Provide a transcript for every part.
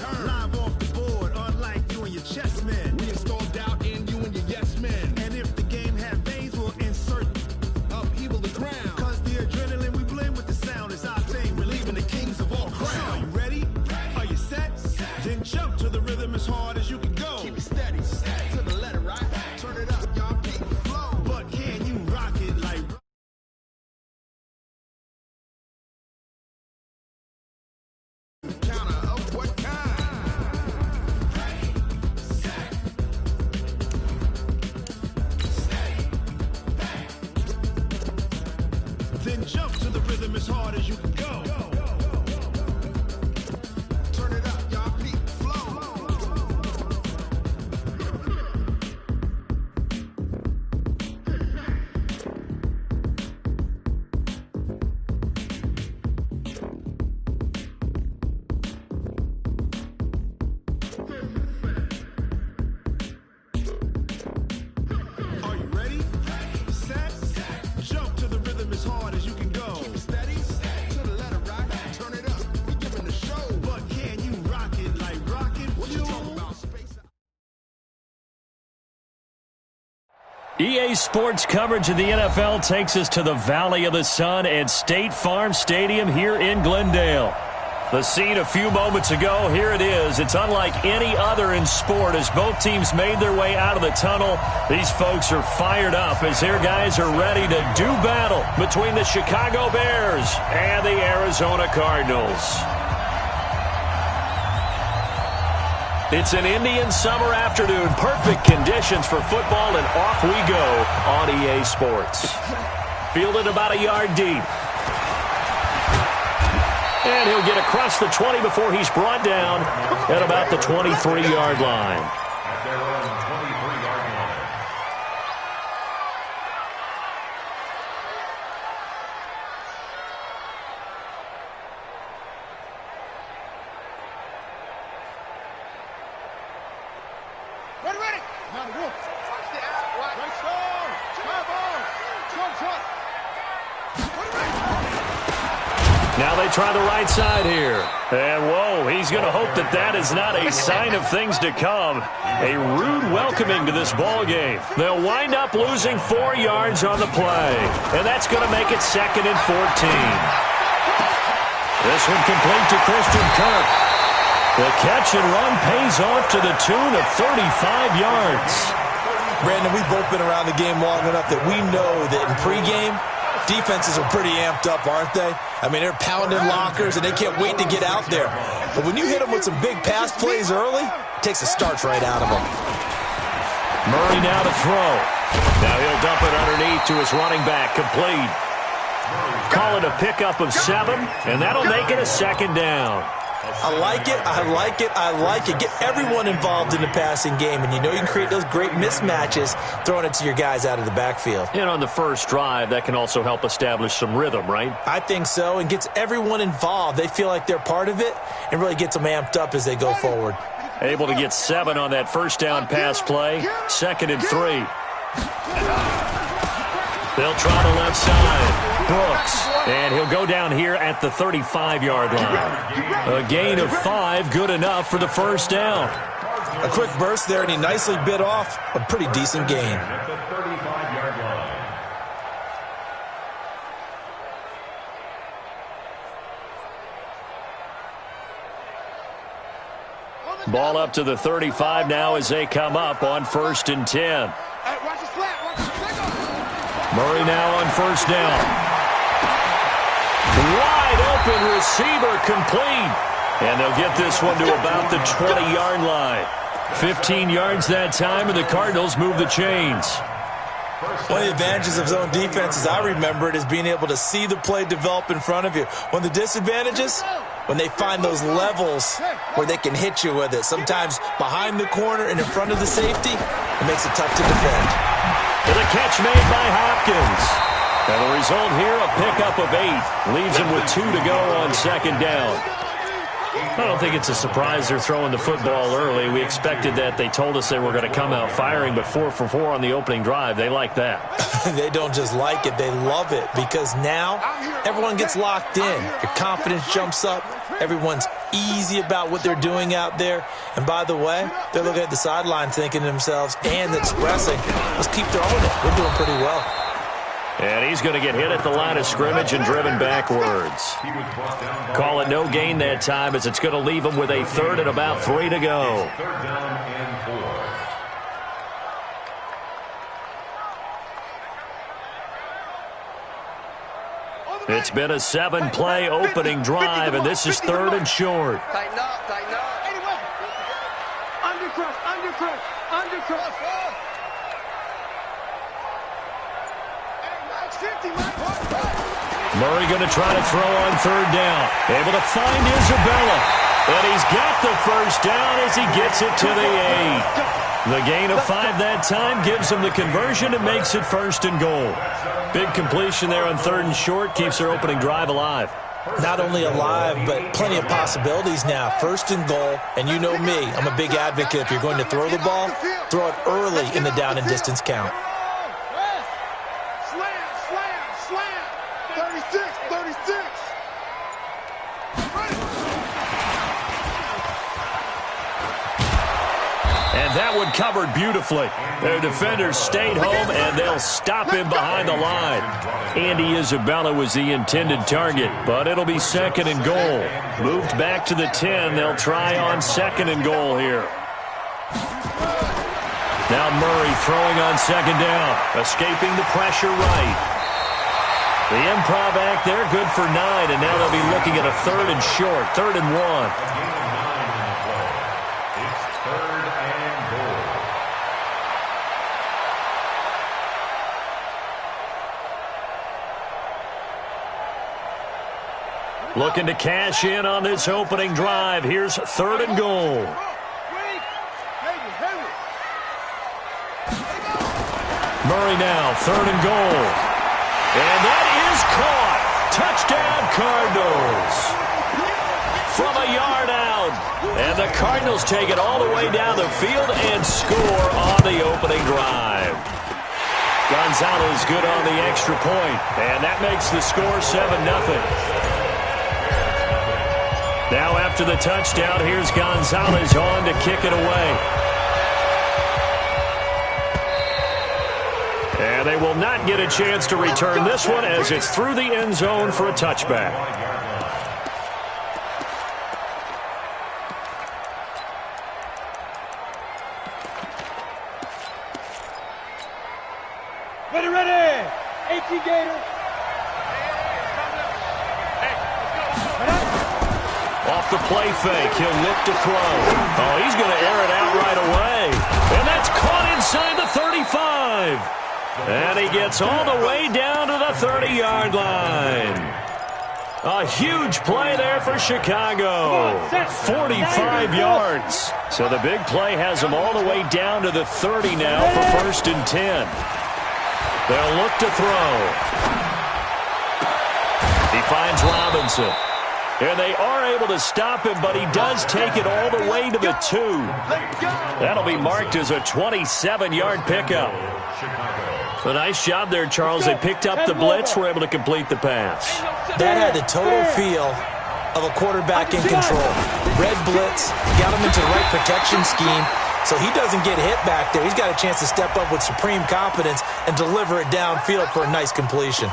turn. Live off the board, unlike you and your chess men. We install doubt in you and your yes men. And if the game had veins, we'll insert upheaval the ground. Cause the adrenaline we blend with the sound is our thing. Relieving the kings of all crowns. So are you ready? Are you set? Then jump to the rhythm as hard as you can go. Keep it steady, to the letter, right? Turn it up, y'all, keep the flow. But can you rock it like... Counter of what kind? Ready, set, steady, back. Then jump to the rhythm as hard as you can go. Turn it up, y'all, keep the flow. Are you ready? Set, jump to the rhythm as hard as you can go. Keep it steady, to the letter, right? Turn it up, we giving the show. But can you rock it like rocket fuel? What you talking about, space? EA Sports coverage of the NFL takes us to the Valley of the Sun at State Farm Stadium here in Glendale. The scene a few moments ago, here it is. It's unlike any other in sport as both teams made their way out of the tunnel. These folks are fired up as their guys are ready to do battle between the Chicago Bears and the Arizona Cardinals. It's an Indian summer afternoon. Perfect conditions for football, and off we go on EA Sports. Fielded about a yard deep. And he'll get across the 20 before he's brought down at about the 23-yard line. Ready. Now the wolf. Watch the out. Watch the Now they try the right side here. And, whoa, he's going to hope that that is not a sign of things to come. A rude welcoming to this ball game. They'll wind up losing 4 yards on the play. And that's going to make it 2nd and 14. This one complete to Christian Kirk. The catch and run pays off to the tune of 35 yards. Brandon, we've both been around the game long enough that we know that in pregame, defenses are pretty amped up, aren't they? I mean, they're pounding lockers, and they can't wait to get out there. But when you hit them with some big pass plays early, it takes the starch right out of them. Murray now to throw. Now he'll dump it underneath to his running back, complete. Call it a pickup of 7, and that'll make it a 2nd down. I like it, I like it, I like it. Get everyone involved in the passing game, and you know you can create those great mismatches throwing it to your guys out of the backfield. And on the first drive, that can also help establish some rhythm, right? I think so, and gets everyone involved. They feel like they're part of it and really gets them amped up as they go forward. Able to get 7 on that first down pass play. 2nd and 3. They'll try the left side. Brooks. And he'll go down here at the 35-yard line. A gain of 5, good enough for the first down. A quick burst there, and he nicely bit off a pretty decent gain. Ball up to the 35 now as they come up on 1st and 10. Murray now on first down. Wide open receiver complete. And they'll get this one to about the 20-yard line. 15 yards that time, and the Cardinals move the chains. One of the advantages of zone defense, as I remember it, is being able to see the play develop in front of you. One of the disadvantages, when they find those levels where they can hit you with it. Sometimes behind the corner and in front of the safety, it makes it tough to defend. And a catch made by Hopkins. And the result here, a pickup of 8. Leaves him with 2 to go on 2nd down. I don't think it's a surprise they're throwing the football early. We expected that. They told us they were going to come out firing, but 4 for 4 on the opening drive. They like that. They don't just like it, they love it, because now everyone gets locked in. Your confidence jumps up. Everyone's easy about what they're doing out there. And by the way, they're looking at the sideline thinking to themselves and expressing, let's keep throwing it. We're doing pretty well. And he's going to get hit at the line of scrimmage and driven backwards. Call it no gain that time, as it's going to leave him with a third and about 3 to go. Third down and 4. It's been a 7-play opening drive, and this is 3rd and short. Tighten up, tighten up. Undercross. Murray going to try to throw on 3rd down. Able to find Isabella. And he's got the first down as he gets it to the 8. The gain of 5 that time gives him the conversion and makes it 1st and goal. Big completion there on 3rd and short. Keeps their opening drive alive. Not only alive, but plenty of possibilities now. 1st and goal, and you know me, I'm a big advocate. If you're going to throw the ball, throw it early in the down and distance count. And that one covered beautifully. Their defenders stayed home, and they'll stop him behind the line. Andy Isabella was the intended target, but it'll be 2nd and goal. Moved back to the 10. They'll try on 2nd and goal here. Now Murray throwing on 2nd down. Escaping the pressure right. The improv act there, good for 9, and now they'll be looking at a 3rd and short, 3rd and 1. Looking to cash in on this opening drive. Here's 3rd and goal. Murray now, 3rd and goal. And that is caught. Touchdown, Cardinals. From a yard out. And the Cardinals take it all the way down the field and score on the opening drive. Gonzalez good on the extra point. And that makes the score 7-0. Now after the touchdown, here's Gonzalez on to kick it away. And they will not get a chance to return this one as it's through the end zone for a touchback. Ready. 18 Gator. Off the play fake, he'll look to throw. Oh, he's going to air it out right away. And that's caught inside the 35. And he gets all the way down to the 30-yard line. A huge play there for Chicago. 45 yards. So the big play has him all the way down to the 30 now for 1st and 10. They'll look to throw. He finds Robinson. And they are able to stop him, but he does take it all the way to the 2. That'll be marked as a 27-yard pickup. A nice job there, Charles. They picked up the blitz, were able to complete the pass. That had the total feel of a quarterback in control. Red blitz, got him into the right protection scheme, so he doesn't get hit back there. He's got a chance to step up with supreme confidence and deliver it downfield for a nice completion.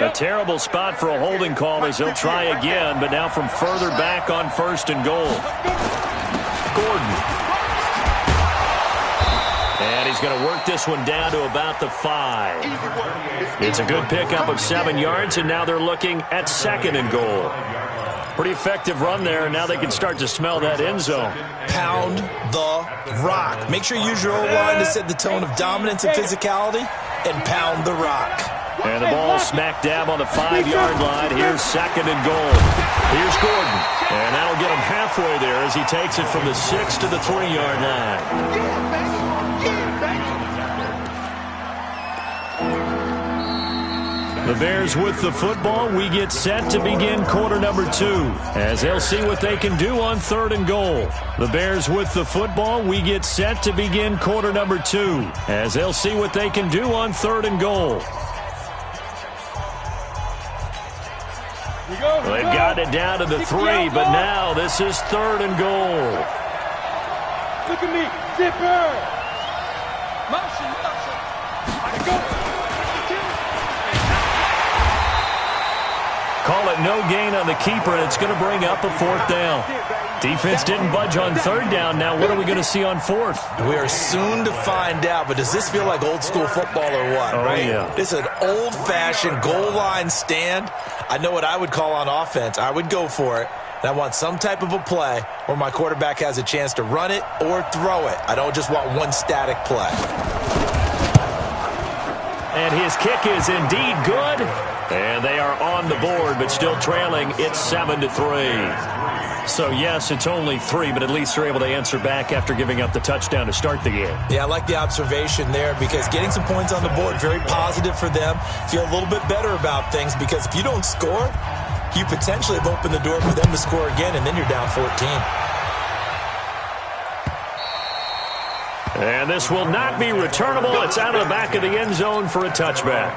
A terrible spot for a holding call as he'll try again, but now from further back on 1st and goal. Gordon. And he's going to work this one down to about the 5. It's a good pickup of 7 yards, and now they're looking at 2nd and goal. Pretty effective run there, and now they can start to smell that end zone. Pound the rock. Make sure you use your O-line to set the tone of dominance and physicality, and pound the rock. And the ball smack dab on the 5-yard line. Here's 2nd and goal. Here's Gordon. And that'll get him halfway there as he takes it from the 6 to the 3-yard line. The Bears with the football. We get set to begin quarter number 2 as they'll see what they can do on 3rd and goal. The Bears with the football. We get set to begin quarter number 2 as they'll see what they can do on 3rd and goal. They've got it down to the 3, but now this is 3rd and goal. Look at me, zipper. Motion. Go. Call it no gain on the keeper, and it's going to bring up a 4th down. Defense didn't budge on 3rd down. Now what are we going to see on 4th? We are soon to find out, but does this feel like old school football or what? Oh, right? Yeah. This is an old-fashioned goal line stand. I know what I would call on offense. I would go for it. And I want some type of a play where my quarterback has a chance to run it or throw it. I don't just want one static play. And his kick is indeed good. And they are on the board, but still trailing. It's 7-3. So, yes, it's only 3, but at least they're able to answer back after giving up the touchdown to start the game. Yeah, I like the observation there because getting some points on the board, very positive for them. Feel a little bit better about things because if you don't score, you potentially have opened the door for them to score again, and then you're down 14. And this will not be returnable. It's out of the back of the end zone for a touchback.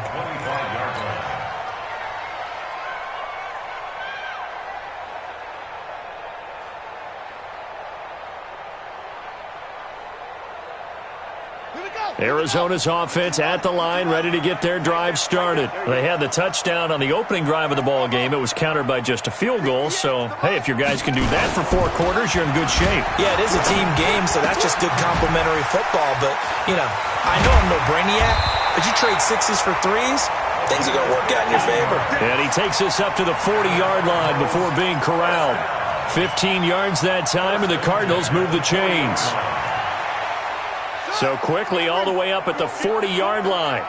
Arizona's offense at the line, ready to get their drive started. They had the touchdown on the opening drive of the ball game. It was countered by just a field goal. So, hey, if your guys can do that for 4 quarters, you're in good shape. Yeah, it is a team game, so that's just good complementary football. But, you know, I know I'm no brainiac, but you trade 6s for 3s, things are going to work out in your favor. And he takes us up to the 40-yard line before being corralled. 15 yards that time, and the Cardinals move the chains. So quickly all the way up at the 40-yard line.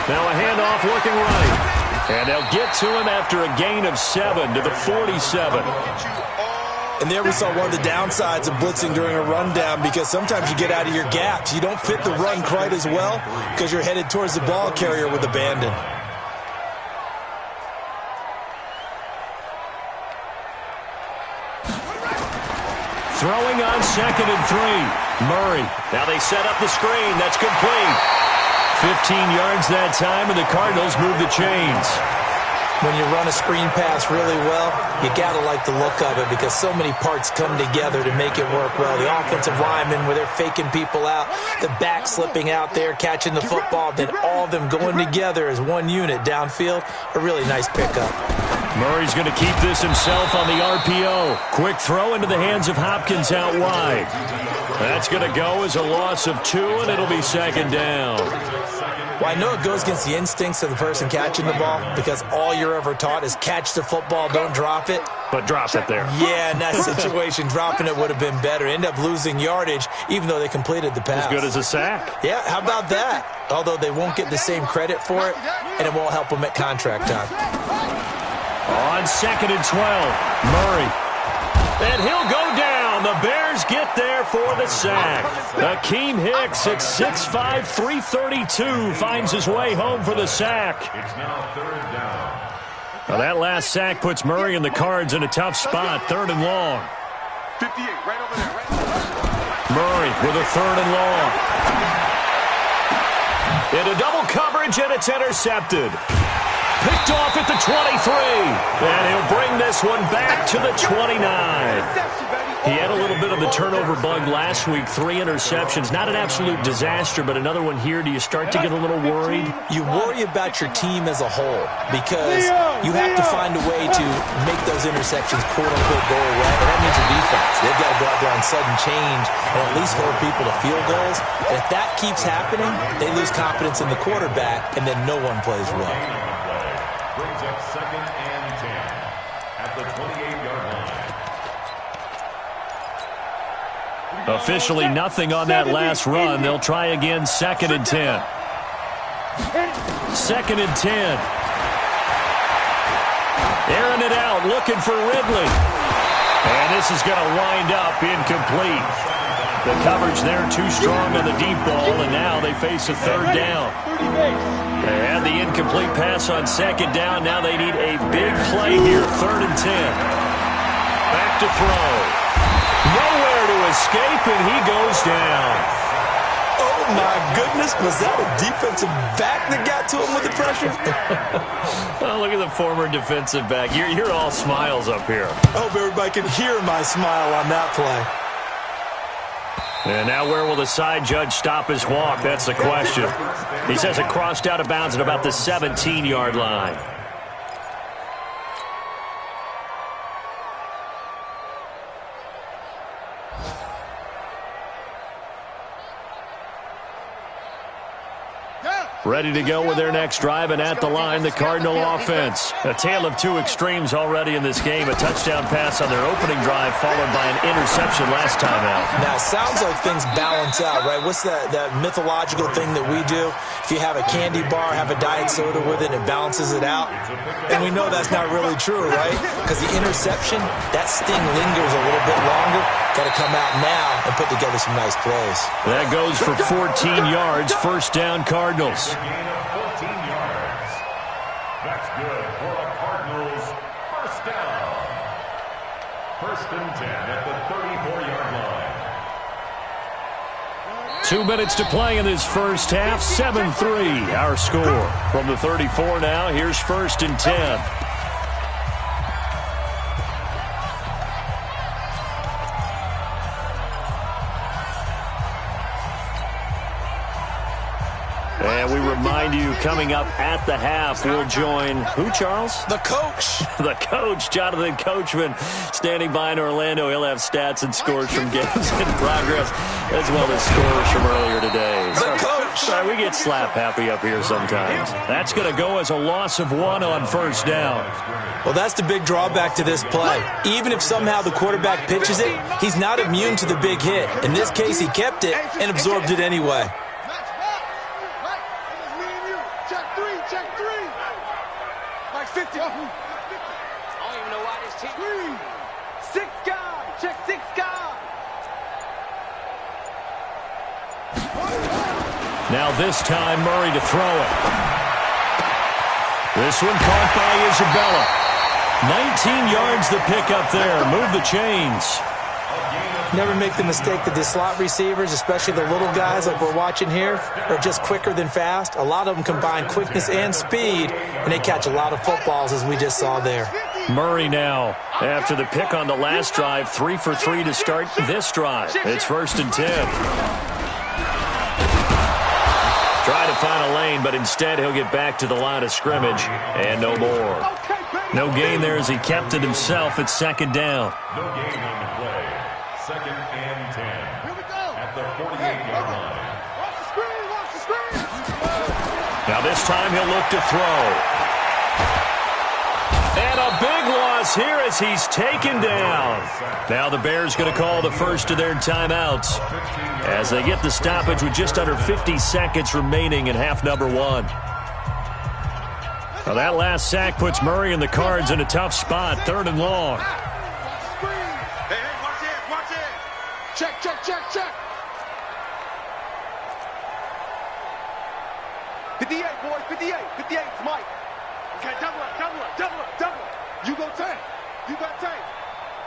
Now a handoff working right. And they'll get to him after a gain of 7 to the 47. And there we saw one of the downsides of blitzing during a rundown because sometimes you get out of your gaps. You don't fit the run quite as well because you're headed towards the ball carrier with abandon. Throwing on 2nd and 3. Murray. Now they set up the screen. That's complete. 15 yards that time, and the Cardinals move the chains. When you run a screen pass really well, you got to like the look of it because so many parts come together to make it work well. The offensive linemen, where they're faking people out, the back slipping out there, catching the football, then all of them going together as one unit downfield. A really nice pickup. Murray's going to keep this himself on the RPO. Quick throw into the hands of Hopkins out wide. That's going to go as a loss of 2, and it'll be 2nd down. Well, I know it goes against the instincts of the person catching the ball because all you're ever taught is catch the football, don't drop it. But drop it there. Yeah, in that situation, dropping it would have been better. End up losing yardage, even though they completed the pass. As good as a sack. Yeah, how about that? Although they won't get the same credit for it, and it won't help them at contract time. On 2nd and 12, Murray. And he'll go down. The Bears get there for the sack. Akeem Hicks at 6'5", 332 finds his way home for the sack. It's now 3rd down. Now that last sack puts Murray and the Cards in a tough spot. 3rd and long. 58, right over there, right. Murray with a 3rd and long. Into double coverage, and it's intercepted. Picked off at the 23. And he'll bring this one back to the 29. He had a little bit of the turnover bug last week, 3 interceptions. Not an absolute disaster, but another one here. Do you start to get a little worried? You worry about your team as a whole because you have to find a way to make those interceptions, quote-unquote, go away. And that means your defense. They've got to go out there on sudden change and at least hold people to field goals. And if that keeps happening, they lose confidence in the quarterback, and then no one plays well. Brings up 2nd and 10 at the 28-yard line. Officially nothing on that last run. They'll try again, 2nd and 10. 2nd and 10. out looking for Ridley. And this is going to wind up incomplete. The coverage there too strong on the deep ball, and now they face a third down. They had the incomplete pass on second down. Now they need a big play here, 3rd and 10. Back to throw. Nowhere to escape, and he goes down. Oh, my goodness. Was that a defensive back that got to him with the pressure? Well, look at the former defensive back. You're all smiles up here. I hope everybody can hear my smile on that play. And now where will the side judge stop his walk? That's the question. He says it crossed out of bounds at about the 17-yard line. Ready to go with their next drive, and at the line, the Cardinal offense. A tale of two extremes already in this game. A touchdown pass on their opening drive, followed by an interception last time out. Now, it sounds like things balance out, right? What's that mythological thing that we do? If you have a candy bar, have a diet soda with it, it balances it out. And we know that's not really true, right? Because the interception, that sting lingers a little bit longer. Got to come out now and put together some nice plays. That goes for 14 yards. First down, Cardinals. Gain of 14 yards. That's good for the Cardinals. First down. 1st and 10 at the 34-yard line. 2 minutes to play in this first half. 7-3 our score. From the 34 now, here's 1st and 10. And we remind you, coming up at the half, we'll join who, Charles? The coach. The coach, Jonathan Coachman, standing by in Orlando. He'll have stats and scores from games in progress, as well as scores from earlier today. The coach. Sorry, we get slap happy up here sometimes. That's going to go as a loss of 1 on first down. Well, that's the big drawback to this play. Even if somehow the quarterback pitches it, he's not immune to the big hit. In this case, he kept it and absorbed it anyway. Like 50. I don't even know why this team. 6 guys. Check 6 guys. Now this time, Murray to throw it. This one caught by Isabella. 19 yards the pick up there. Move the chains. Never make the mistake that the slot receivers, especially the little guys like we're watching here, are just quicker than fast. A lot of them combine quickness and speed, and they catch a lot of footballs, as we just saw there. Murray now, after the pick on the last drive, 3 for 3 to start this drive. It's 1st and 10. Try to find a lane, but instead he'll get back to the line of scrimmage, and no more. No gain there as he kept it himself at 2nd down. No gain on the play. 2nd and 10. Here we go. At the 48-yard line. Watch the screen. Watch the screen. Now this time he'll look to throw. And a big loss here as he's taken down. Now the Bears going to call the first of their timeouts as they get the stoppage with just under 50 seconds remaining in half number 1. Now that last sack puts Murray and the Cards in a tough spot, 3rd and long. Hey, watch it. Watch it. Check, check, check, check. 58, boys. 58. 58. It's Mike. Okay, double up, double up, double up, double up. You go tank. You got tank.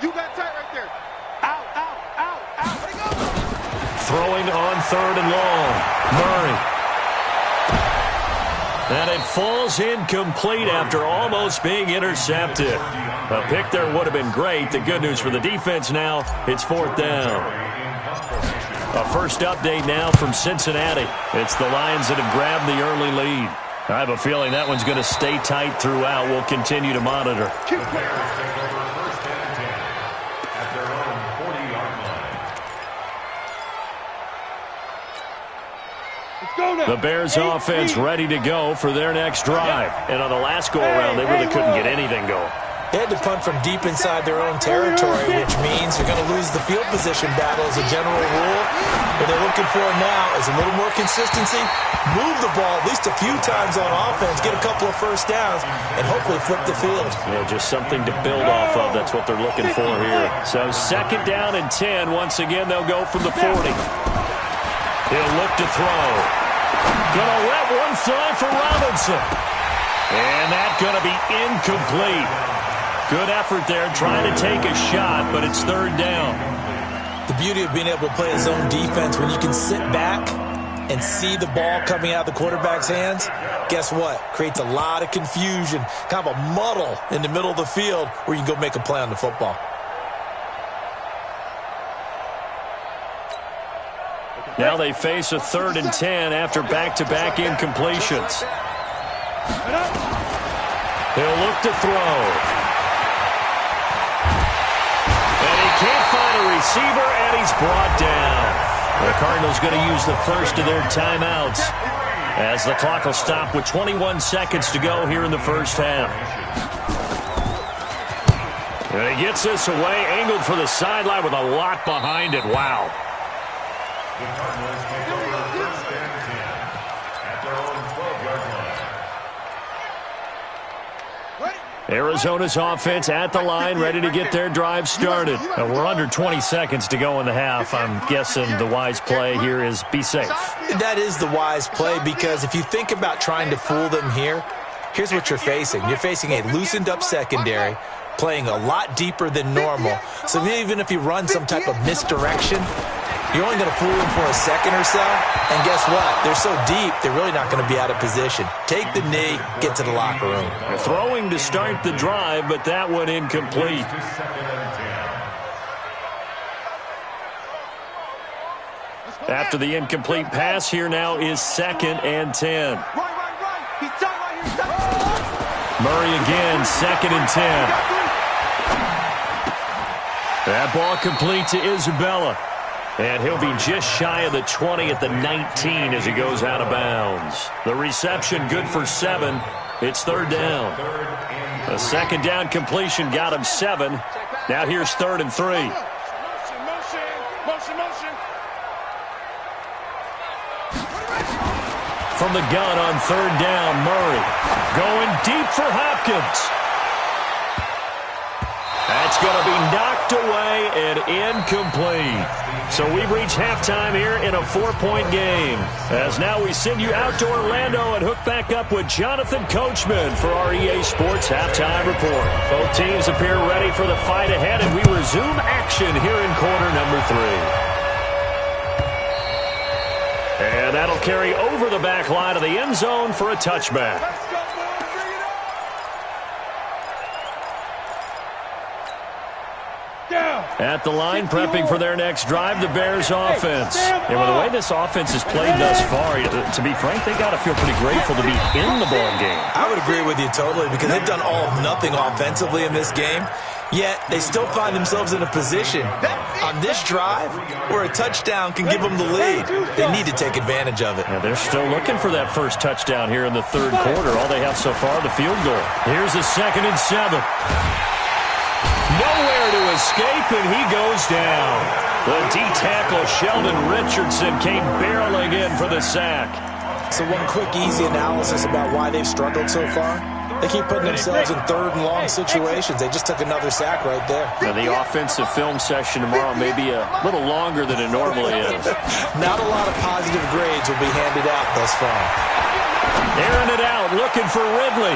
You got tank right there. Out, out, out, out. Let it go. Throwing on 3rd and long. Murray. And it falls incomplete after almost being intercepted. A pick there would have been great. The good news for the defense now, it's 4th down. A first update now from Cincinnati. It's the Lions that have grabbed the early lead. I have a feeling that one's going to stay tight throughout. We'll continue to monitor. The Bears offense ready to go for their next drive. And on the last go-around, they really couldn't get anything going. They had to punt from deep inside their own territory, which means you're going to lose the field position battle as a general rule. What they're looking for now is a little more consistency, move the ball at least a few times on offense, get a couple of first downs, and hopefully flip the field. Yeah, just something to build off of. That's what they're looking for here. So 2nd down and 10. Once again, they'll go from the 40. He'll look to throw. Gonna let one fly for Robinson. And that's gonna be incomplete. Good effort there, trying to take a shot, but it's 3rd down. The beauty of being able to play a zone defense when you can sit back and see the ball coming out of the quarterback's hands, guess what? Creates a lot of confusion, kind of a muddle in the middle of the field where you can go make a play on the football. Now they face a 3rd and 10 after back-to-back incompletions. He'll look to throw. And he can't find a receiver, and he's brought down. The Cardinals going to use the first of their timeouts as the clock will stop with 21 seconds to go here in the first half. And he gets this away, angled for the sideline with a lot behind it. Wow. The Cardinals take over 1st and 10 at their own 12-yard line. Arizona's offense at the line, ready to get their drive started. We're under 20 seconds to go in the half. I'm guessing the wise play here is be safe. That is the wise play, because if you think about trying to fool them here, here's what you're facing. You're facing a loosened-up secondary, playing a lot deeper than normal. So even if you run some type of misdirection, you're only going to fool them for a second or so, and guess what? They're so deep, they're really not going to be out of position. Take the knee, get to the locker room. Throwing to start the drive, but that one incomplete. After the incomplete pass, here now is 2nd and 10. Murray again, 2nd and 10. That ball complete to Isabella. And he'll be just shy of the 20 at the 19 as he goes out of bounds. The reception good for 7. It's 3rd down. A 2nd down completion got him 7. Now here's 3rd and 3. From the gun on 3rd down, Murray. Going deep for Hopkins. That's going to be knocked away and incomplete. So we've reached halftime here in a 4-point game. As now we send you out to Orlando and hook back up with Jonathan Coachman for our EA Sports Halftime Report. Both teams appear ready for the fight ahead, and we resume action here in quarter number 3. And that'll carry over the back line of the end zone for a touchback. At the line, prepping for their next drive, the Bears offense. And with the way this offense has played thus far, to be frank, they got to feel pretty grateful to be in the ball game. I would agree with you totally, because they've done all of nothing offensively in this game, yet they still find themselves in a position on this drive where a touchdown can give them the lead. They need to take advantage of it. Yeah, they're still looking for that first touchdown here in the 3rd quarter. All they have so far, the field goal. Here's a 2nd and 7. Nowhere to escape, and he goes down. The D-tackle, Sheldon Richardson, came barreling in for the sack. So one quick, easy analysis about why they've struggled so far. They keep putting themselves in 3rd and long situations. They just took another sack right there. Now, the offensive film session tomorrow may be a little longer than it normally is. Not a lot of positive grades will be handed out thus far. Airing it out, looking for Ridley.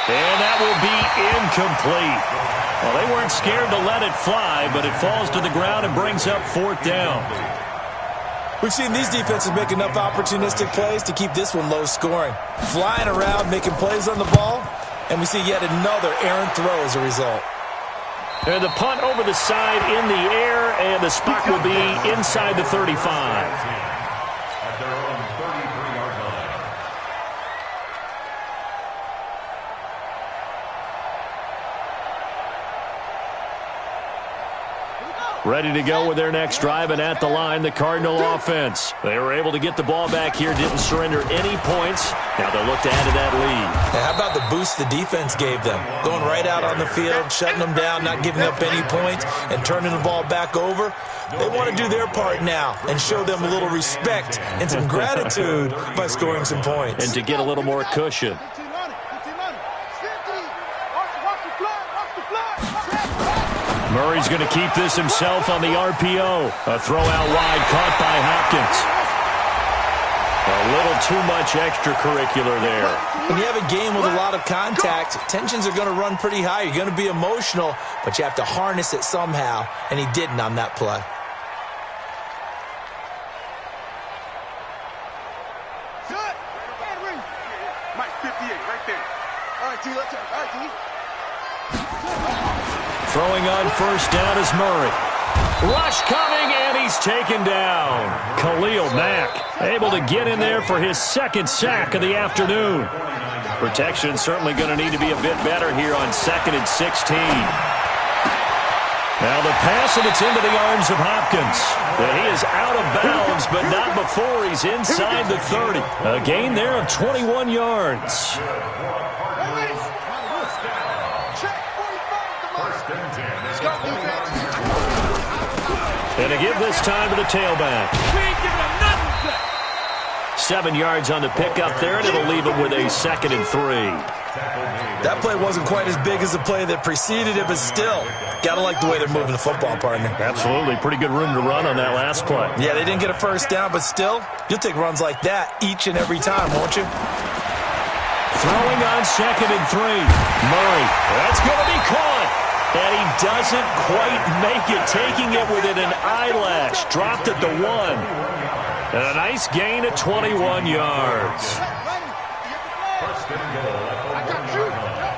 And that will be incomplete. Well, they weren't scared to let it fly, but it falls to the ground and brings up 4th down. We've seen these defenses make enough opportunistic plays to keep this one low scoring. Flying around, making plays on the ball, and we see yet another errant throw as a result. And the punt over the side in the air, and the spot will be inside the 35. Ready to go with their next drive, and at the line, the Cardinal offense. They were able to get the ball back here, didn't surrender any points. Now they'll look to add to that lead. Hey, how about the boost the defense gave them? Going right out on the field, shutting them down, not giving up any points, and turning the ball back over. They want to do their part now and show them a little respect and some gratitude by scoring some points. And to get a little more cushion. Murray's going to keep this himself on the RPO. A throw out wide caught by Hopkins. A little too much extracurricular there. When you have a game with a lot of contact, tensions are going to run pretty high. You're going to be emotional, but you have to harness it somehow, and he didn't on that play. Mike, 58, right there. All right, T, let's go. All right, T. Throwing on first down is Murray. Rush coming, and he's taken down. Khalil Mack able to get in there for his second sack of the afternoon. Protection certainly going to need to be a bit better here on 2nd and 16. Now the pass, and it's into the arms of Hopkins. And he is out of bounds, but not before he's inside the 30. A gain there of 21 yards. And to give this time to the tailback. 7 yards on the pickup there, and it'll leave him with a 2nd and 3. That play wasn't quite as big as the play that preceded it, but still, gotta like the way they're moving the football, partner. Absolutely. Pretty good room to run on that last play. Yeah, they didn't get a first down, but still, you'll take runs like that each and every time, won't you? Throwing on 2nd and 3. Murray, that's going to be caught. And he doesn't quite make it, taking it within an eyelash. Dropped at the 1. And a nice gain of 21 yards. First and goal at the 1 yard line.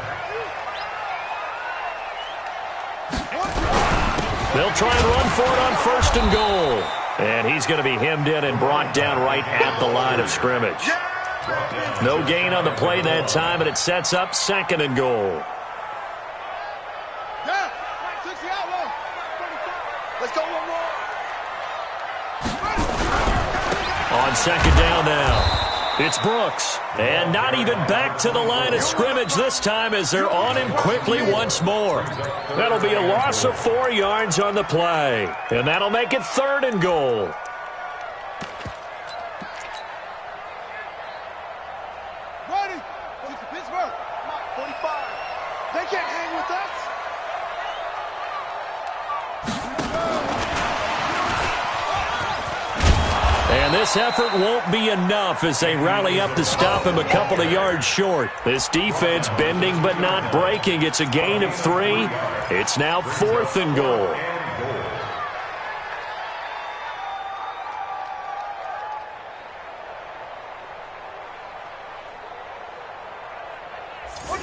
They'll try and run for it on 1st and goal. And he's going to be hemmed in and brought down right at the line of scrimmage. No gain on the play that time, and it sets up 2nd and goal. Let's go one more. On 2nd down now, it's Brooks. And not even back to the line of scrimmage this time as they're on him quickly once more. That'll be a loss of 4 yards on the play. And that'll make it 3rd and goal. Ready? Pittsburgh. 45. They can't hang with us. And this effort won't be enough as they rally up to stop him a couple of yards short. This defense bending but not breaking. It's a gain of 3. It's now 4th and goal.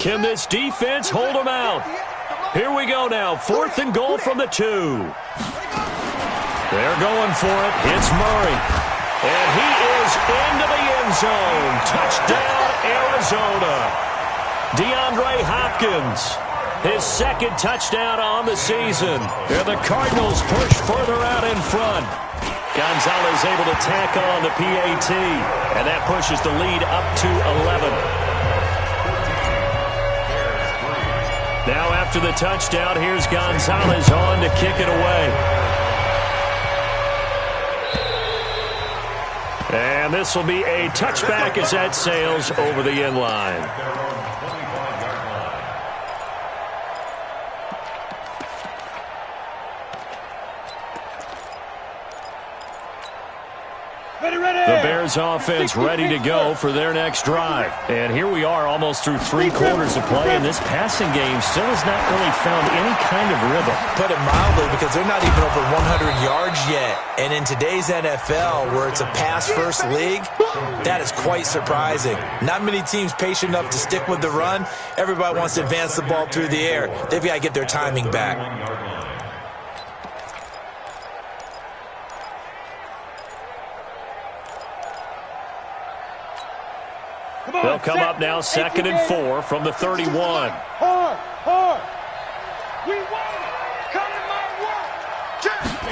Can this defense hold them out? Here we go now. 4th and goal from the 2. They're going for it. It's Murray. And he is into the end zone. Touchdown, Arizona. DeAndre Hopkins, his 2nd touchdown on the season. And the Cardinals push further out in front. Gonzalez able to tack on the PAT. And that pushes the lead up to 11. Now after the touchdown, here's Gonzalez on to kick it away. And this will be a touchback as that sails over the end line. The Bears offense ready to go for their next drive. And here we are almost through 3 quarters of play, and this passing game still has not really found any kind of rhythm. Put it mildly, because they're not even over 100 yards yet. And in today's NFL, where it's a pass-first league, that is quite surprising. Not many teams patient enough to stick with the run. Everybody wants to advance the ball through the air. They've got to get their timing back. They'll come up now 2nd and 4 from the 31. Hard. We won. Come in my work.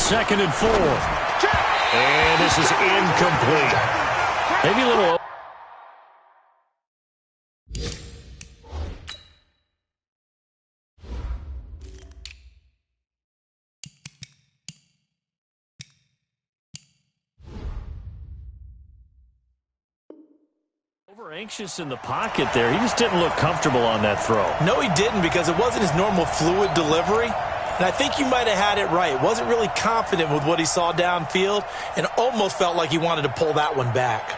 2nd and 4. And this is incomplete. Maybe a little... Anxious in the pocket there. He just didn't look comfortable on that throw. No, he didn't, because it wasn't his normal fluid delivery. And I think you might have had it right. Wasn't really confident with what he saw downfield and almost felt like he wanted to pull that one back.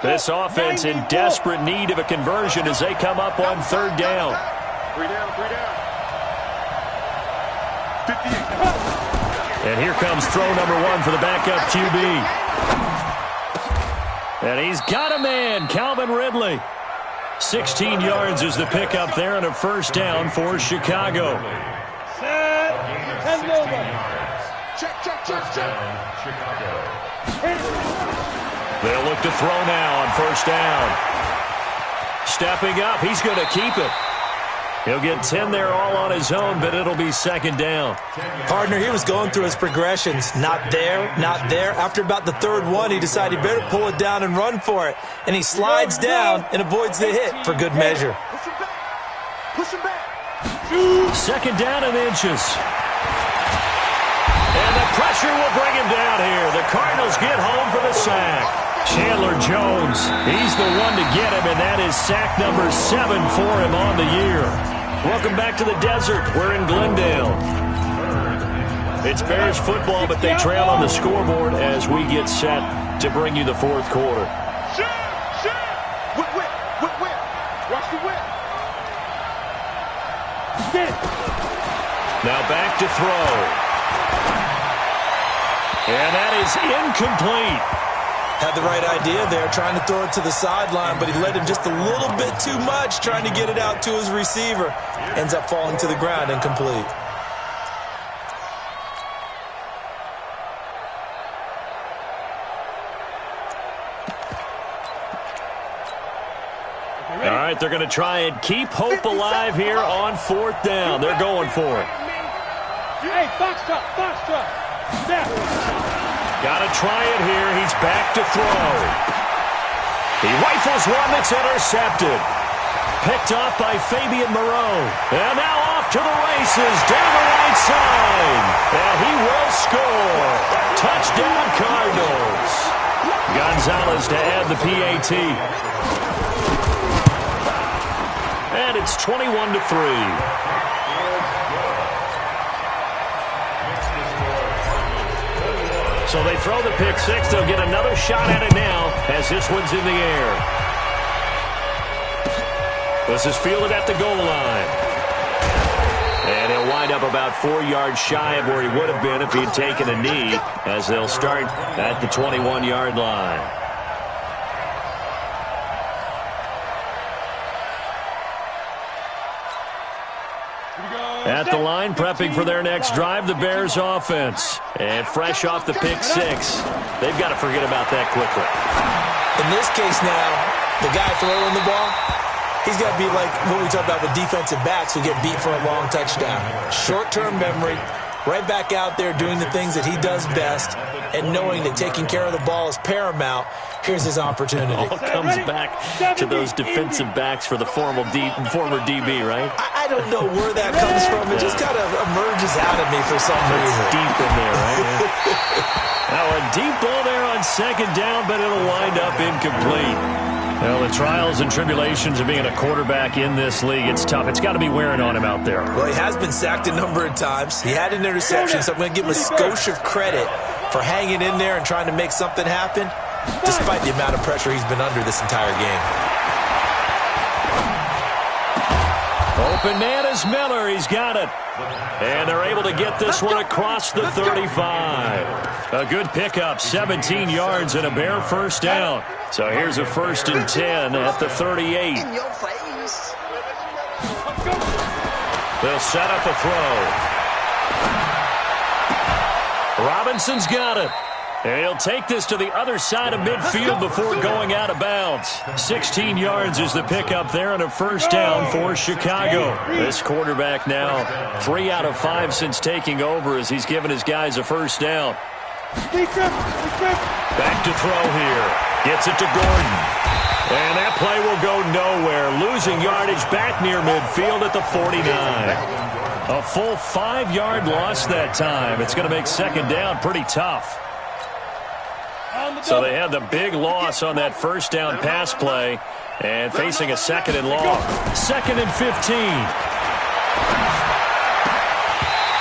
This offense in desperate need of a conversion as they come up on 3rd down. 3 down. 58. And here comes throw number 1 for the backup QB. And he's got a man, Calvin Ridley. 16 yards is the pickup there and a 1st down for Chicago. Check. Chicago. They'll look to throw now on 1st down. Stepping up, he's going to keep it. He'll get 10 there all on his own, but it'll be 2nd down. Partner, he was going through his progressions. Not there. After about the 3rd one, he decided he better pull it down and run for it. And he slides down and avoids the hit for good measure. Push him back. 2nd down and inches. And the pressure will bring him down here. The Cardinals get home for the sack. Chandler Jones, he's the one to get him, and that is sack number 7 for him on the year. Welcome back to the desert. We're in Glendale. It's Bears football, but they trail on the scoreboard as we get set to bring you the 4th quarter. Whip. Watch the whip. Get it. Now back to throw. And that is incomplete. Had the right idea there, trying to throw it to the sideline, but he led him just a little bit too much, trying to get it out to his receiver. Ends up falling to the ground, incomplete. All right, they're going to try and keep hope alive here on 4th down. They're going for it. Hey, box truck. Got to try it here. He's back to throw. He rifles one that's intercepted. Picked off by Fabian Moreau. And now off to the races down the right side. And he will score. Touchdown Cardinals. Gonzalez to add the PAT. And it's 21-3. So they throw the pick 6. They'll get another shot at it now as this one's in the air. This is fielded at the goal line. And he'll wind up about 4 yards shy of where he would have been if he had taken a knee, as they'll start at the 21-yard line. At the line, prepping for their next drive, the Bears offense. And fresh off the pick 6. They've got to forget about that quickly. In this case now, the guy throwing the ball, he's got to be like what we talk about with defensive backs who get beat for a long touchdown. Short-term memory, right back out there doing the things that he does best, and knowing that taking care of the ball is paramount. Here's his opportunity. It all comes back to those defensive backs for the former DB, right? I don't know where that comes from. It just kind of emerges out of me for some reason. Deep in there, right? Now a deep ball there on 2nd down, but it'll wind up incomplete. Well, the trials and tribulations of being a quarterback in this league, it's tough. It's got to be wearing on him out there. Well, he has been sacked a number of times. He had an interception, so I'm going to give him a skosh of credit for hanging in there and trying to make something happen, despite the amount of pressure he's been under this entire game. Open man is Miller. He's got it. And they're able to get this one across the 35. A good pickup, 17 yards and a Bear 1st down. So here's a 1st and 10 at the 38. In your face. They'll set up a throw. Robinson's got it. And he'll take this to the other side of midfield before going out of bounds. 16 yards is the pickup there and a first down for Chicago. This quarterback now 3 out of 5 since taking over as he's given his guys a first down. Back to throw here. Gets it to Gordon. And that play will go nowhere. Losing yardage back near midfield at the 49. A full 5-yard loss that time. It's going to make second down pretty tough. So they had the big loss on that first down pass play and facing a second and long. 2nd and 15.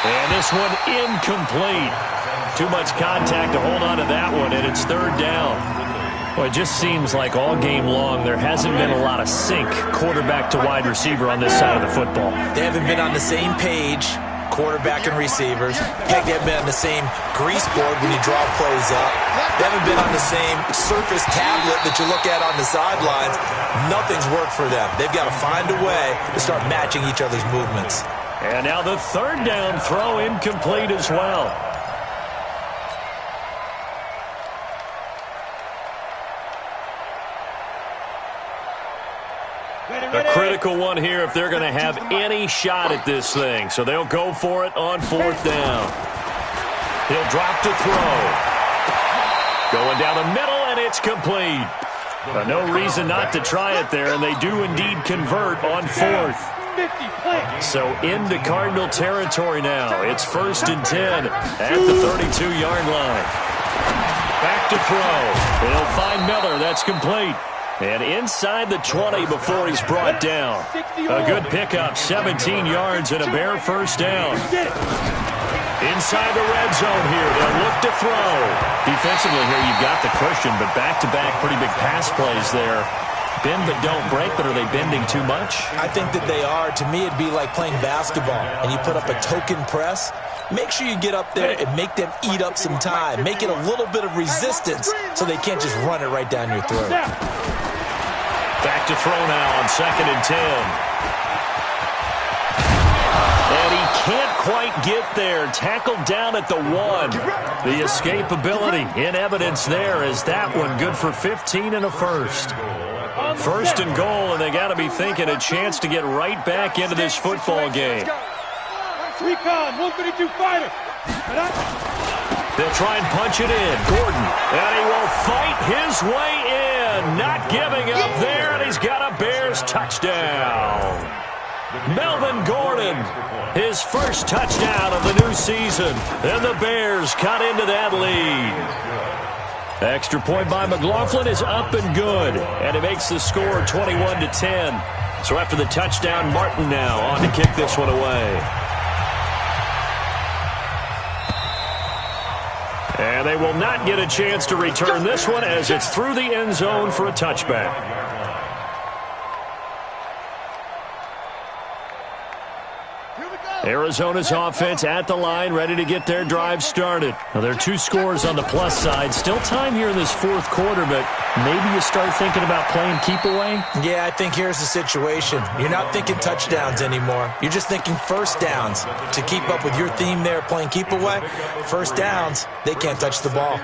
And this one incomplete. Too much contact to hold on to that one, and it's third down. Well, it just seems like all game long there hasn't been a lot of sync quarterback to wide receiver on this side of the football. They haven't been on the same page, quarterback and receivers. Heck, they haven't been on the same grease board when you draw plays up. They haven't been on the same surface tablet that you look at on the sidelines. Nothing's worked for them. They've got to find a way to start matching each other's movements. And now the third down throw incomplete as well. A critical one here if they're going to have any shot at this thing. So they'll go for it on fourth down. He'll drop to throw. Going down the middle, and it's complete. No reason not to try it there, and they do indeed convert on fourth. So into Cardinal territory now. It's 1st and 10 at the 32-yard line. Back to throw. He'll find Miller. That's complete. And inside the 20 before he's brought down. A good pickup, 17 yards and a bare first down. Inside the red zone here, they'll look to throw. Defensively here, you've got the cushion, but back-to-back pretty big pass plays there. Bend but don't break, but are they bending too much? I think that they are. To me, it'd be like playing basketball, and you put up a token press. Make sure you get up there and make them eat up some time. Make it a little bit of resistance so they can't just run it right down your throat. Back to throw now on 2nd and 10. And he can't quite get there. Tackled down at the 1. The escapability in evidence there is that one good for 15 and a first. 1st and goal, and they got to be thinking a chance to get right back into this football game. Recon, 132 fighter. They'll try and punch it in. Gordon, and he will fight his way in. Not giving up there, and he's got a Bears touchdown. Melvin Gordon, his first touchdown of the new season. And the Bears cut into that lead. Extra point by McLaughlin is up and good, and it makes the score 21-10. So after the touchdown, Martin now on to kick this one away. And they will not get a chance to return this one as it's through the end zone for a touchback. Arizona's offense at the line, ready to get their drive started. Now, there are 2 scores on the plus side. Still time here in this 4th quarter, but maybe you start thinking about playing keep away? Yeah, I think here's the situation. You're not thinking touchdowns anymore. You're just thinking first downs. To keep up with your theme there, playing keep away, first downs, they can't touch the ball.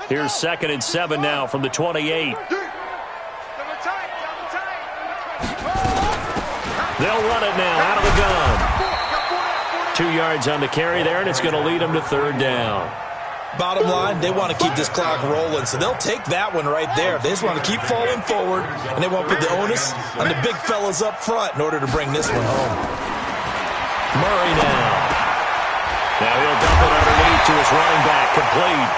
Here's 2nd and 7 now from the 28. They'll run it now out of the gun. 2 yards on the carry there, and it's going to lead them to 3rd down. Bottom line, they want to keep this clock rolling, so they'll take that one right there. They just want to keep falling forward, and they won't put the onus on the big fellas up front in order to bring this one home. Murray now. Now he'll dump it underneath to his running back, complete.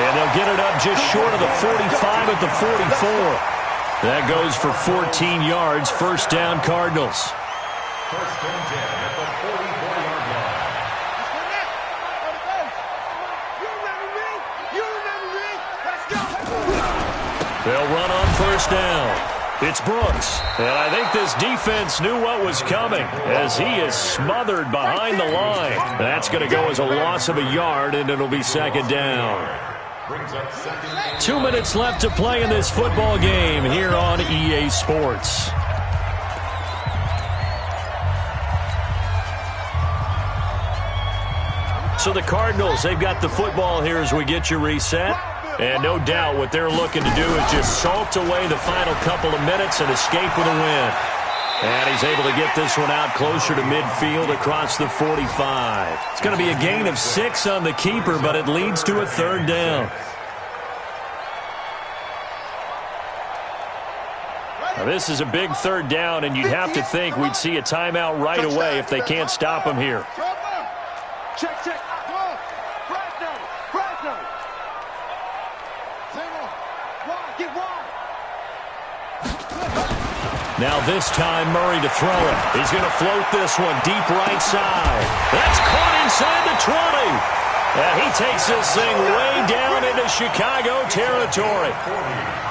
And they'll get it up just short of the 45 at the 44. That goes for 14 yards. First down, Cardinals. 1st and 10 at the 44-yard line. They'll run on 1st down. It's Brooks. And I think this defense knew what was coming as he is smothered behind the line. That's going to go as a loss of a yard, and it'll be 2nd down. 2 minutes left to play in this football game here on EA Sports. So the Cardinals, they've got the football here as we get you reset. And no doubt what they're looking to do is just salt away the final couple of minutes and escape with a win. And he's able to get this one out closer to midfield across the 45. It's going to be a gain of 6 on the keeper, but it leads to a 3rd down. Now, this is a big 3rd down, and you'd have to think we'd see a timeout right away if they can't stop him here. Check, check. Get wide. Now this time Murray to throw it. He's going to float this one deep right side. That's caught inside the 20. And he takes this thing way down into Chicago territory.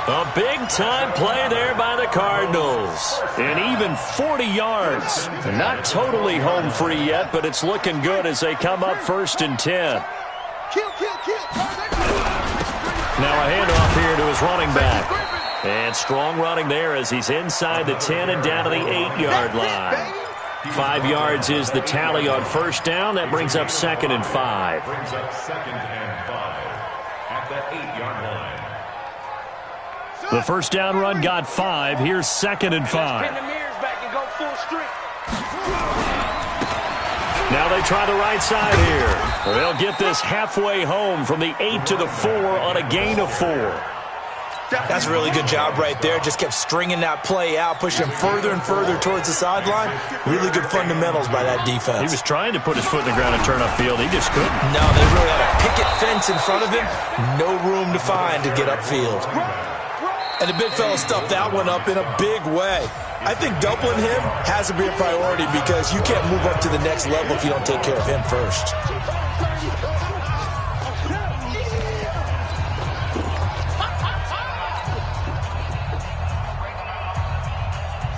A big-time play there by the Cardinals. And even 40 yards. Not totally home free yet, but it's looking good as they come up 1st and 10. Now a handoff here to his running back. And strong running there as he's inside the 10 and down to the 8-yard line. 5 yards is the tally on 1st down. That brings up 2nd and 5. Brings up 2nd and 5 at the 8-yard line. The 1st down run got 5. Here's 2nd and 5. Pin the mirrors back and go full strength. Now they try the right side here. They'll get this halfway home from the 8 to the 4 on a gain of 4. That's a really good job right there. Just kept stringing that play out, pushing him further and further towards the sideline. Really good fundamentals by that defense. He was trying to put his foot in the ground and turn upfield. He just couldn't. No, they really had a picket fence in front of him. No room to find to get upfield. And the big fella stuffed that one up in a big way. I think doubling him has to be a priority because you can't move up to the next level if you don't take care of him first.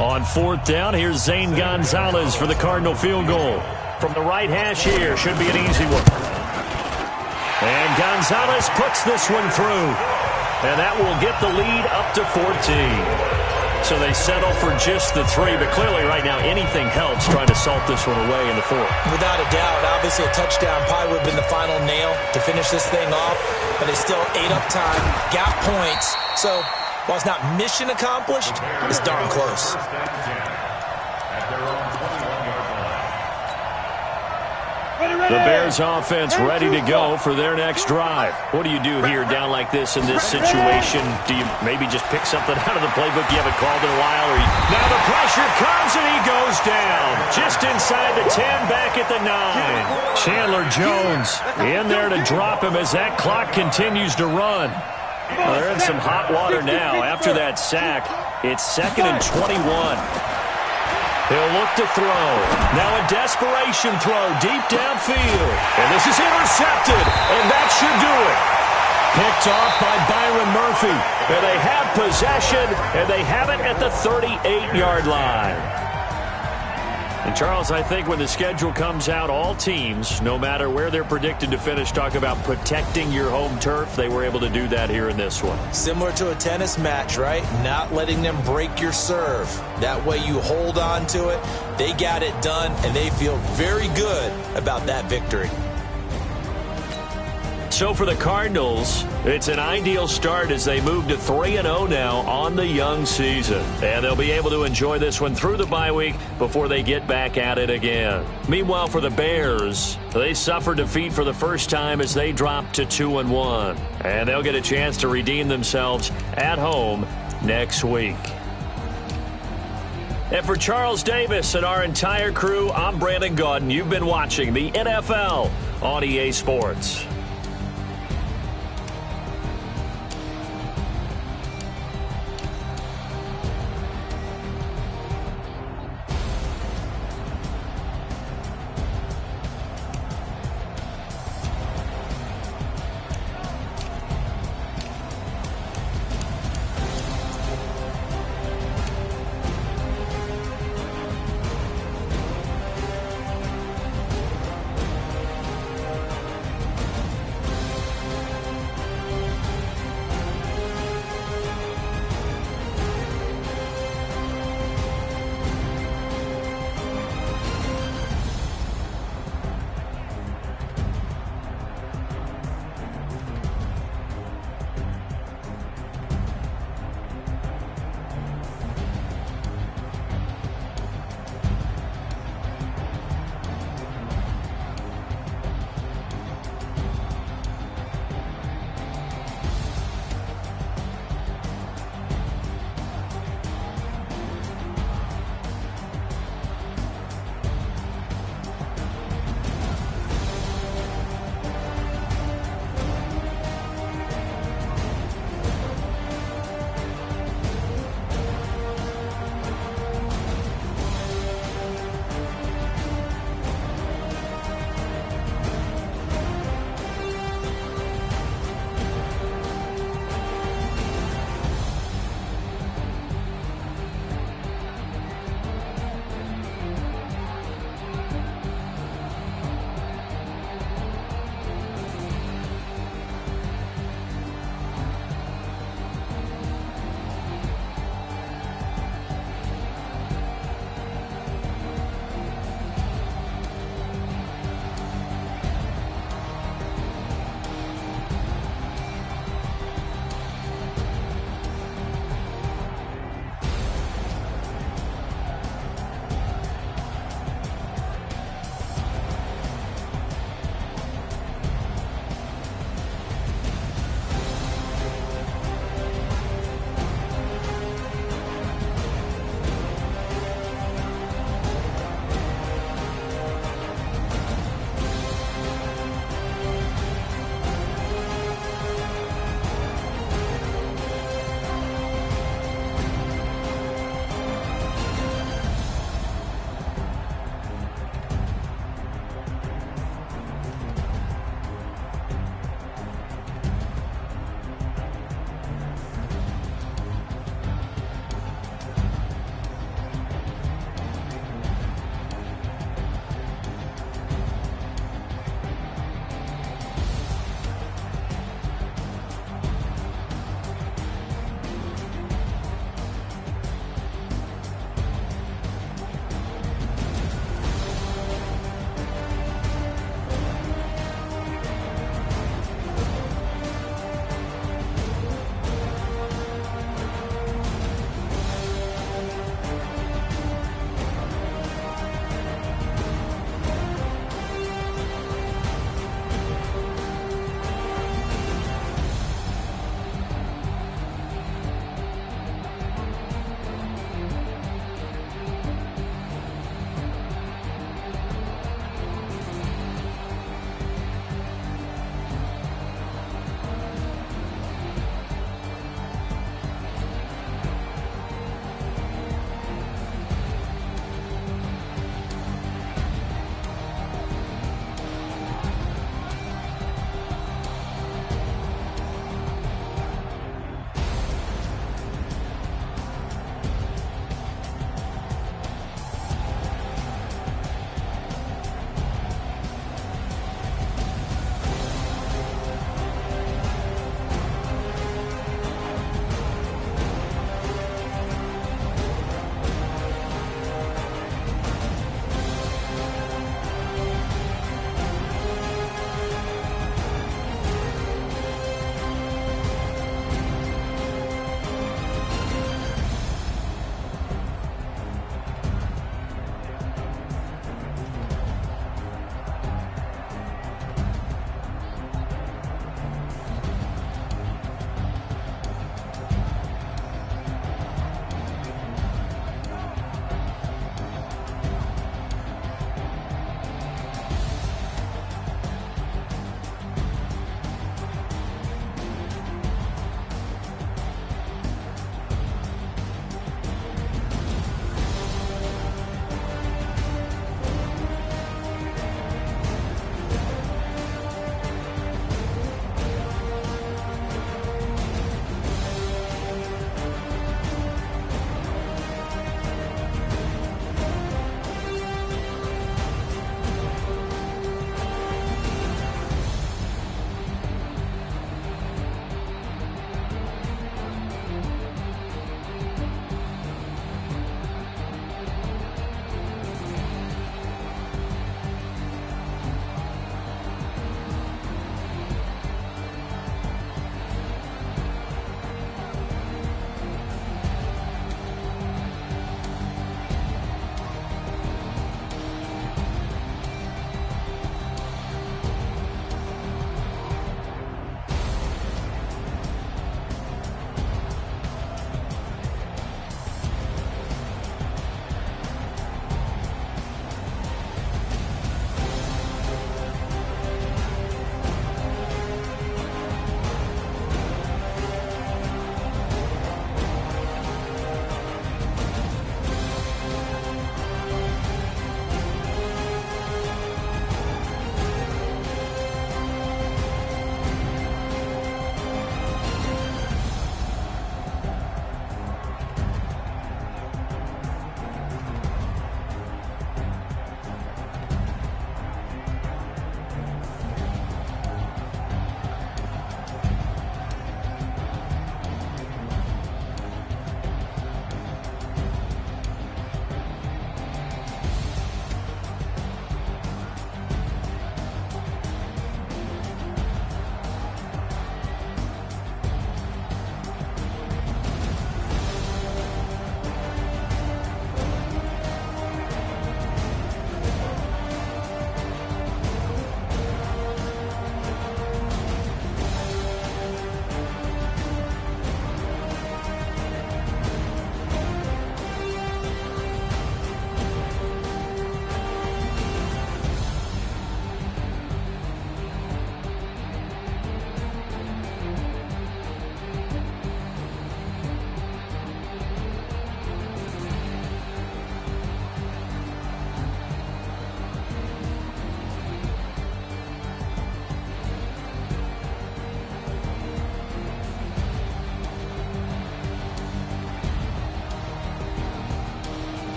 On 4th down, here's Zane Gonzalez for the Cardinal field goal. From the right hash here, should be an easy one. And Gonzalez puts this one through. And that will get the lead up to 14. So they settle for just the 3, but clearly right now anything helps trying to salt this one away in the 4th. Without a doubt, obviously a touchdown probably would have been the final nail to finish this thing off, but they still ate up time, got points. So while it's not mission accomplished, it's darn close. The Bears offense ready to go for their next drive. What do you do here down like this in this situation? Do you maybe just pick something out of the playbook you haven't called in a while? Now the pressure comes and he goes down. Just inside the 10, back at the 9. Chandler Jones in there to drop him as that clock continues to run. Well, they're in some hot water now. After that sack, it's 2nd and 21. He'll look to throw. Now a desperation throw deep downfield. And this is intercepted, and that should do it. Picked off by Byron Murphy. And they have possession, and they have it at the 38-yard line. And, Charles, I think when the schedule comes out, all teams, no matter where they're predicted to finish, talk about protecting your home turf. They were able to do that here in this one. Similar to a tennis match, right? Not letting them break your serve. That way you hold on to it. They got it done, and they feel very good about that victory. So for the Cardinals, it's an ideal start as they move to 3-0 now on the young season. And they'll be able to enjoy this one through the bye week before they get back at it again. Meanwhile, for the Bears, they suffered defeat for the first time as they dropped to 2-1. And they'll get a chance to redeem themselves at home next week. And for Charles Davis and our entire crew, I'm Brandon Gaudin. You've been watching the NFL on EA Sports.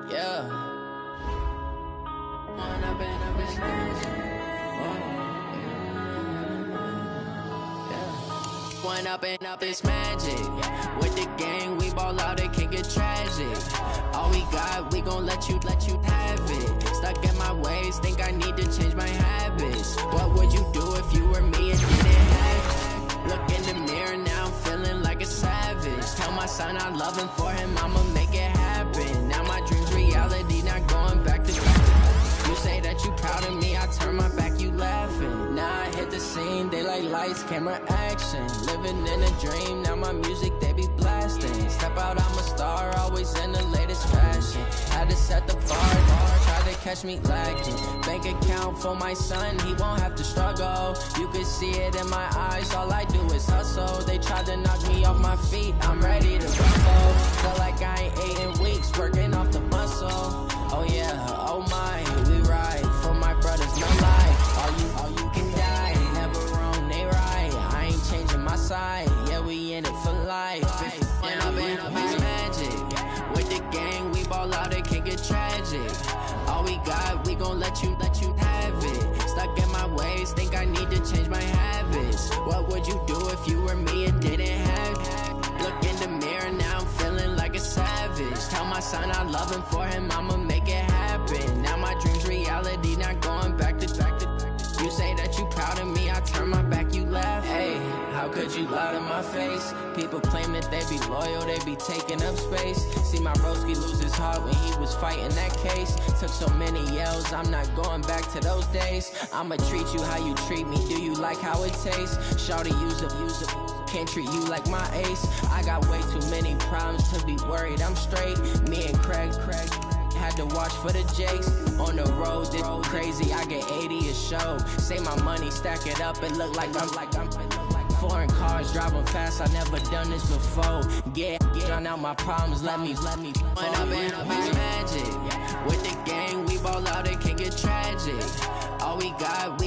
Yeah. One up and up is magic. One up and up is magic. With the gang, we ball out, it can get tragic. All we got, we gon' let you have it. Stuck in my ways, think I need to change my habits. What would you do if you were me and didn't have it? Look in the mirror, now I'm feeling like a savage. Tell my son I'm loving for him, I'ma make it happen. Now my dream's reality, not going back to back. You say that you proud of me, I turn my back, you laughing. Now I hit the scene, they like lights, camera, action. Living in a dream, now my music, they be blasting. Step out, I'm a star, always in the latest fashion. Had to set the bar, try to catch me lacking. Bank account for my son, he won't have to struggle. You can see it in my eyes, all I do is hustle. They tried to knock me off my feet, I'm ready to rumble. Feel like I ain't ate in weeks, working off the muscle. Oh yeah, oh my, we ride for my brothers, no lie. All you can die, never wrong, they right. I ain't changing my side, yeah, we in it for life. When up and up is magic. With the gang, we ball out, it can get tragic. All we got, we gon' let you have it. Stuck in my ways, think I need to change my habits. What would you do if you were me and didn't have it? Look in the mirror, now I'm feeling like a savage. Tell my son I love him, for him I'ma make it happen. Now my dream's reality, not going back to back to. You say that you proud of me, I turn my back, you laugh. Hey, how could you lie to my face? People claim that they be loyal, they be taking up space. See my broski lose his heart when he was fighting that case. Took so many yells, I'm not going back to those days. I'ma treat you how you treat me, do you like how it tastes? Shawty, use up, can't treat you like my ace. I got way too many problems to be worried, I'm straight. Me and Craig had to watch for the Jakes. On the road, this crazy, I get 80 a show. Say my money, stack it up, and look like I'm foreign cars, driving fast, I never done this before. Get on out my problems, let me When up and up is magic. With the gang, we ball out, it can get tragic. All we got, we